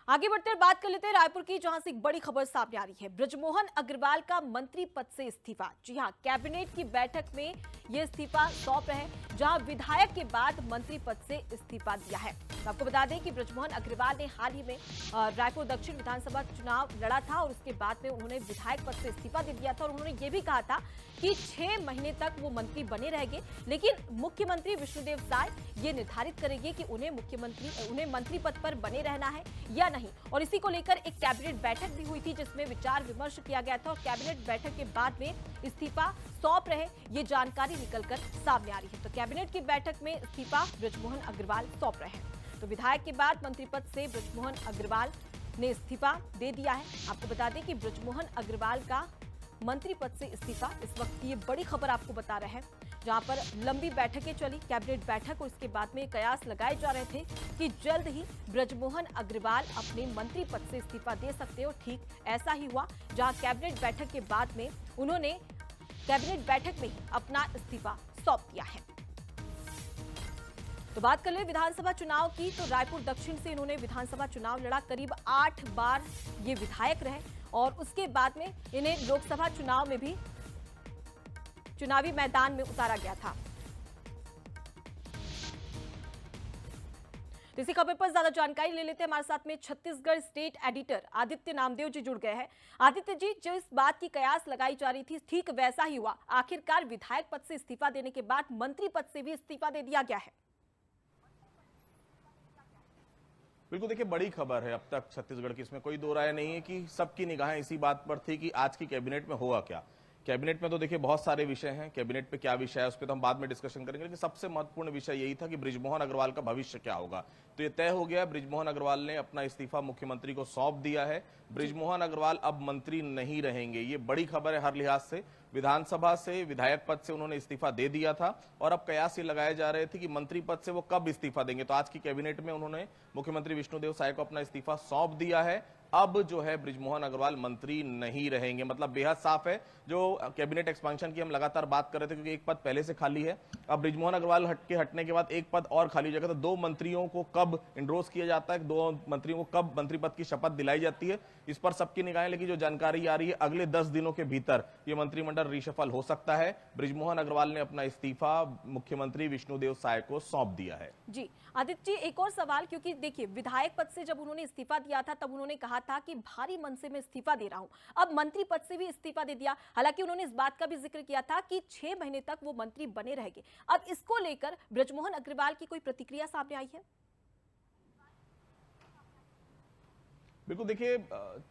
आगे बढ़ते हुए बात कर लेते हैं रायपुर की, जहां से एक बड़ी खबर सामने आ रही है। बृजमोहन अग्रवाल का मंत्री पद से इस्तीफा। जी हां, कैबिनेट की बैठक में ये इस्तीफा सौंप रहे, जहां विधायक के बाद मंत्री पद से इस्तीफा दिया है। तो आपको बता दें कि बृजमोहन अग्रवाल ने हाल ही में रायपुर दक्षिण विधानसभा चुनाव लड़ा था और उसके बाद में उन्होंने विधायक पद से इस्तीफा दे दिया था और उन्होंने ये भी कहा था कि 6 महीने तक वो मंत्री बने रहेंगे, लेकिन मुख्यमंत्री विष्णुदेव साय ये निर्धारित करेंगे कि उन्हें मंत्री पद पर बने रहना है या नहीं। और इसी को लेकर एक कैबिनेट बैठक भी हुई थी, जिसमें विचार विमर्श किया गया था और कैबिनेट बैठक के बाद में इस्तीफा सौंप रहे, ये जानकारी निकलकर सामने आ रही है। तो कैबिनेट की बैठक में इस्तीफा बृजमोहन अग्रवाल सौंप रहे हैं। तो विधायक के बाद मंत्री पद से बृजमोहन अग्रवाल ने इस्तीफा दे दिया है। आपको बता दें कि बृजमोहन अग्रवाल का मंत्री पद से इस्तीफा, इस वक्त की ये बड़ी खबर आपको बता रहे हैं, जहां पर लंबी बैठकें चली, कैबिनेट बैठक, और इसके बाद में कयास लगाए जा रहे थे कि जल्द ही बृजमोहन अग्रवाल अपने मंत्री पद से इस्तीफा दे सकते हो। ठीक ऐसा ही हुआ, जहां कैबिनेट बैठक के बाद में उन्होंने कैबिनेट बैठक में ही अपना इस्तीफा सौंप दिया है। तो बात कर ले विधानसभा चुनाव की, तो रायपुर दक्षिण से इन्होंने विधानसभा चुनाव लड़ा, करीब 8 बार ये विधायक रहे और उसके बाद में इन्हें लोकसभा चुनाव में भी चुनावी मैदान में उतारा गया था। तो इसी खबर पर ज्यादा जानकारी ले लेते हैं। हमारे साथ में छत्तीसगढ़ स्टेट एडिटर आदित्य नामदेव जी जुड़ गए हैं। आदित्य जी, जो इस बात की कयास लगाई जा रही थी, ठीक वैसा ही हुआ। आखिरकार विधायक पद से इस्तीफा देने के बाद मंत्री पद से भी इस्तीफा दे दिया गया है। बिल्कुल, देखिए बड़ी खबर है अब तक छत्तीसगढ़ की, इसमें कोई दो राय नहीं है कि सबकी निगाहें इसी बात पर थी कि आज की कैबिनेट में होगा क्या। कैबिनेट में तो देखिए बहुत सारे विषय हैं, कैबिनेट पे क्या विषय है उस पर तो हम बाद में डिस्कशन करेंगे, लेकिन सबसे महत्वपूर्ण विषय यही था कि बृजमोहन अग्रवाल का भविष्य क्या होगा। तो ये तय हो गया, बृजमोहन अग्रवाल ने अपना इस्तीफा मुख्यमंत्री को सौंप दिया है। बृजमोहन अग्रवाल अब मंत्री नहीं रहेंगे, ये बड़ी खबर है हर लिहाज से। विधानसभा से विधायक पद से उन्होंने इस्तीफा दे दिया था और अब कयास ये लगाए जा रहे थे कि मंत्री पद से वो कब इस्तीफा देंगे। तो आज की कैबिनेट में उन्होंने मुख्यमंत्री विष्णुदेव साय को अपना इस्तीफा सौंप दिया है। अब जो है बृजमोहन अग्रवाल मंत्री नहीं रहेंगे, मतलब बेहद साफ है। जो कैबिनेट एक्सपेंशन की हम लगातार बात कर रहे थे, क्योंकि एक पद पहले से खाली है, अब बृजमोहन अग्रवाल हटने के बाद एक पद और खाली हो जाएगा। तो 2 मंत्रियों को कब इंड्रोस किया जाता है, 2 मंत्रियों को कब मंत्री पद की शपथ दिलाई जाती है, इस पर सबकी निगाहें। लेकिन जो जानकारी आ रही है, अगले 10 दिनों के भीतर ये मंत्रिमंडल रिशफल हो सकता है। बृजमोहन अग्रवाल ने अपना इस्तीफा मुख्यमंत्री विष्णुदेव साय को सौंप दिया है। जी आदित्य जी, एक और सवाल, क्योंकि देखिए विधायक पद से जब उन्होंने इस्तीफा दिया था तब उन्होंने कहा था कि भारी मन से मैं इस्तीफा दे रहा हूं। अब मंत्री पद से भी इस्तीफा दे दिया, हालांकि उन्होंने इस बात का भी जिक्र किया था कि 6 महीने तक वो मंत्री बने रहेंगे। अब इसको लेकर बृजमोहन अग्रवाल की कोई प्रतिक्रिया सामने आई है? बिल्कुल, देखिए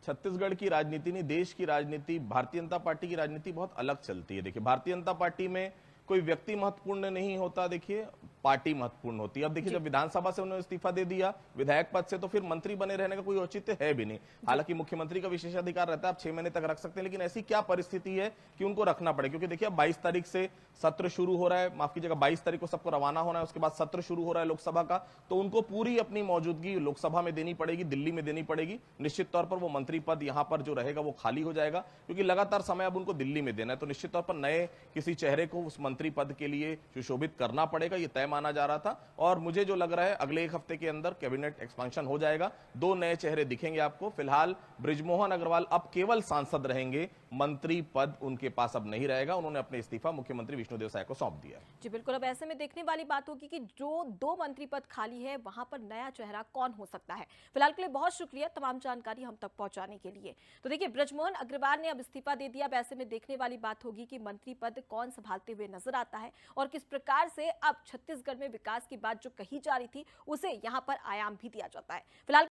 छत्तीसगढ़ की राजनीति नहीं, देश की राजनीति, भारतीय जनता पार्टी की राजनीति बहुत अलग चलती है। देखिए भारतीय जनता पार्टी में कोई व्यक्ति महत्वपूर्ण नहीं होता, देखिए पार्टी महत्वपूर्ण होती है। अब देखिए जब विधानसभा से उन्होंने इस्तीफा दे दिया विधायक पद से, तो फिर मंत्री बने रहने का कोई औचित्य है भी नहीं। हालांकि मुख्यमंत्री का विशेषाधिकार रहता है, आप 6 महीने तक रख सकते हैं, लेकिन ऐसी क्या परिस्थिति है कि उनको रखना पड़े। क्योंकि देखिए अब 22 तारीख से सत्र शुरू हो रहा है, माफ कीजिएगा 22 तारीख को सबको रवाना होना है, उसके बाद सत्र शुरू हो रहा है लोकसभा का। तो उनको पूरी अपनी मौजूदगी लोकसभा में देनी पड़ेगी, दिल्ली में देनी पड़ेगी। निश्चित तौर पर वो मंत्री पद यहाँ पर जो रहेगा वो खाली हो जाएगा, क्योंकि लगातार समय अब उनको दिल्ली में देना है। तो निश्चित तौर पर नए किसी चेहरे को उस मंत्री पद के लिए सुशोभित करना पड़ेगा, ये तय माना जा रहा था। और मुझे जो लग रहा है अगले 1 हफ्ते के अंदर कैबिनेट एक्सपेंशन हो जाएगा, 2 नए चेहरे दिखेंगे आपको। फिलहाल बृजमोहन अग्रवाल अब केवल सांसद रहेंगे, मंत्री पद उनके पास अब नहीं रहेगा। उन्होंने अपने इस्तीफा मुख्यमंत्री विष्णुदेव साय को सौंप दिया है। जी बिल्कुल, अब ऐसे में देखने वाली बात होगी कि जो 2 मंत्री पद खाली है वहां पर नया चेहरा कौन हो सकता है। फिलहाल के लिए बहुत शुक्रिया तमाम जानकारी हम तक पहुंचाने के लिए। तो देखिए बृजमोहन अग्रवाल ने अब इस्तीफा दे दिया। अब ऐसे में देखने वाली बात होगी कि मंत्री पद कौन संभालते हुए नजर आता है और किस प्रकार से अब छत्तीसगढ़ में विकास की बात जो कही जा रही थी उसे यहां पर आयाम भी दिया जाता है। फिलहाल